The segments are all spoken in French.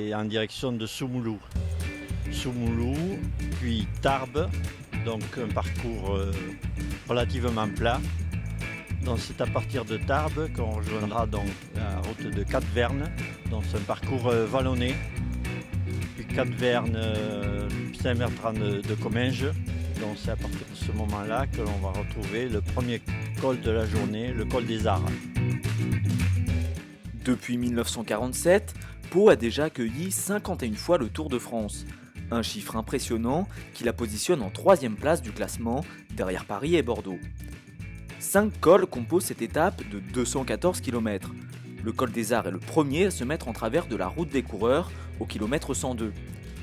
et en direction de Soumoulou. Soumoulou, puis Tarbes, donc un parcours relativement plat. Donc c'est à partir de Tarbes qu'on rejoindra donc la route de Cap-Verne. Donc c'est un parcours vallonné. Puis Cap-Verne, Saint-Bertrand de Comminges. Donc c'est à partir de ce moment-là que l'on va retrouver le premier col de la journée, le col des Arts. Depuis 1947, Pau a déjà accueilli 51 fois le Tour de France. Un chiffre impressionnant qui la positionne en 3e place du classement, derrière Paris et Bordeaux. 5 cols composent cette étape de 214 km. Le col des Arts est le premier à se mettre en travers de la route des coureurs au kilomètre 102.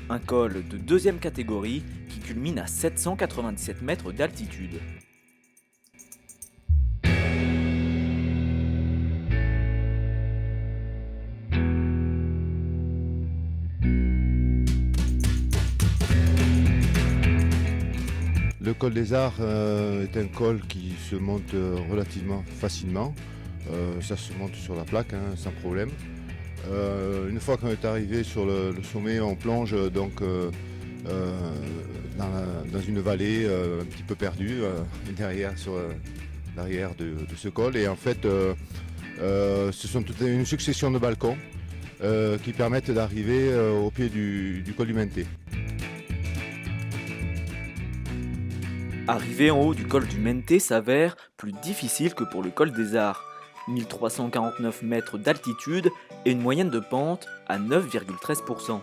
Un col de 2e catégorie qui culmine à 797 mètres d'altitude. Le col des Arts est un col qui se monte relativement facilement. Ça se monte sur la plaque sans problème. Une fois qu'on est arrivé sur le sommet, on plonge donc dans une vallée un petit peu perdue derrière sur l'arrière de ce col. Et en fait, ce sont toute une succession de balcons qui permettent d'arriver au pied du col du Menté. Arriver en haut du col du Menté s'avère plus difficile que pour le col des Arts. 1349 mètres d'altitude et une moyenne de pente à 9,13%.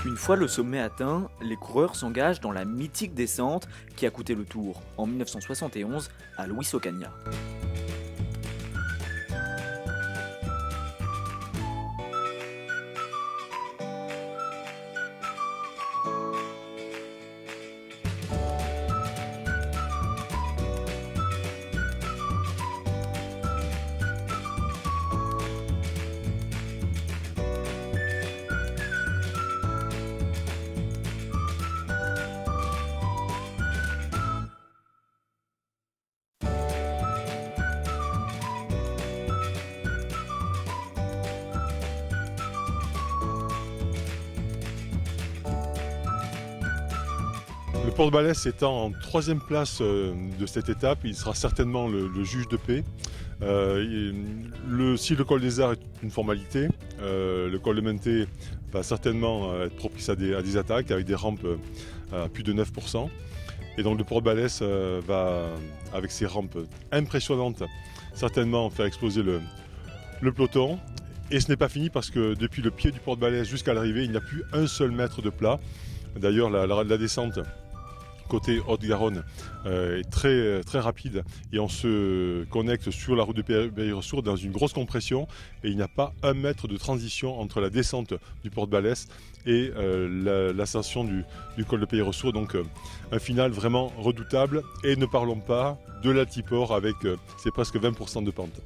Une fois le sommet atteint, les coureurs s'engagent dans la mythique descente qui a coûté le Tour en 1971 à Luis Ocaña. Le Port-de-Balès étant en 3e place de cette étape, il sera certainement le juge de paix. Si le col des Arts est une formalité, le col de Menté va certainement être propice à des attaques avec des rampes à plus de 9%. Et donc le Port-de-Balès va, avec ses rampes impressionnantes, certainement faire exploser le peloton. Et ce n'est pas fini parce que depuis le pied du Port-de-Balès jusqu'à l'arrivée, il n'y a plus un seul mètre de plat. D'ailleurs, la descente côté Haute-Garonne est très, très rapide et on se connecte sur la route de Péry-Ressources dans une grosse compression et il n'y a pas 1 mètre de transition entre la descente du Porte-Balès et l'ascension du col de Péry-Ressources. Donc un final vraiment redoutable et ne parlons pas de l'altiport avec c'est presque 20% de pente.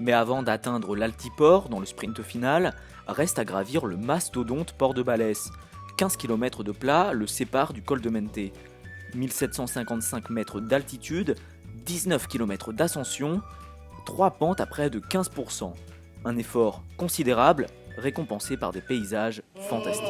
Mais avant d'atteindre l'altiport dans le sprint final, reste à gravir le mastodonte port de Balès. 15 km de plat le séparent du col de Menté. 1755 mètres d'altitude, 19 km d'ascension, 3 pentes à près de 15%. Un effort considérable, récompensé par des paysages fantastiques.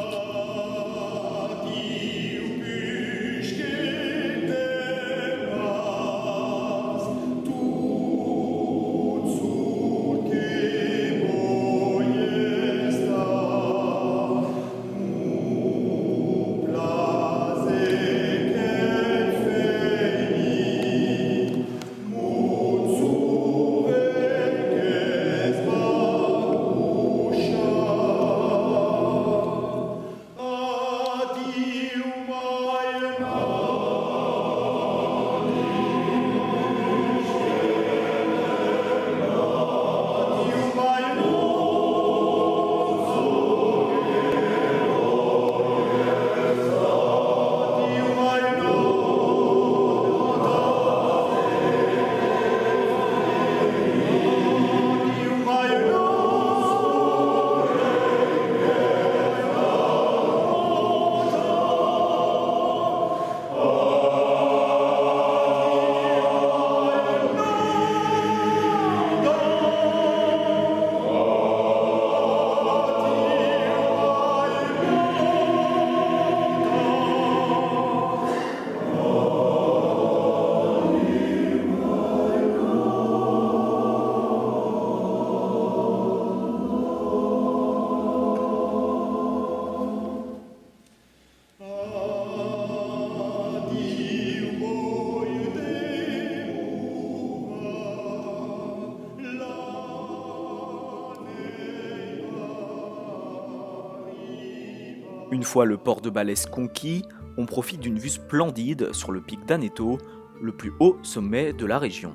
Une fois le port de Balès conquis, on profite d'une vue splendide sur le pic d'Aneto, le plus haut sommet de la région.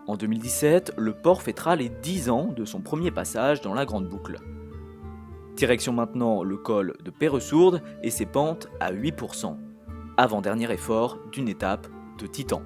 En 2017, le port fêtera les 10 ans de son premier passage dans la Grande Boucle. Direction maintenant le col de Péressourdes et ses pentes à 8%. Avant-dernier effort d'une étape de titan.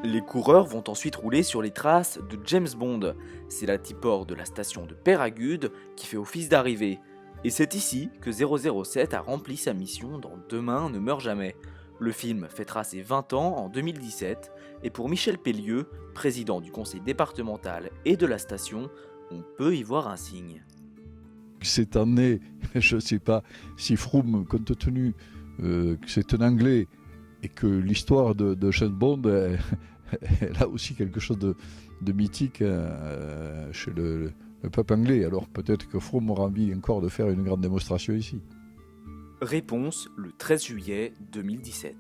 Les coureurs vont ensuite rouler sur les traces de James Bond. C'est l'altiport de la station de Peyragudes qui fait office d'arrivée. Et c'est ici que 007 a rempli sa mission dans Demain ne meurt jamais. Le film fêtera ses 20 ans en 2017 et pour Michel Pellieu, président du conseil départemental et de la station, on peut y voir un signe. Cette année, je ne sais pas si Froome, compte tenu que c'est un Anglais et que l'histoire de James Bond elle a aussi quelque chose de mythique chez le peuple anglais. Alors peut-être que Froome aura envie encore de faire une grande démonstration ici. Réponse le 13 juillet 2017.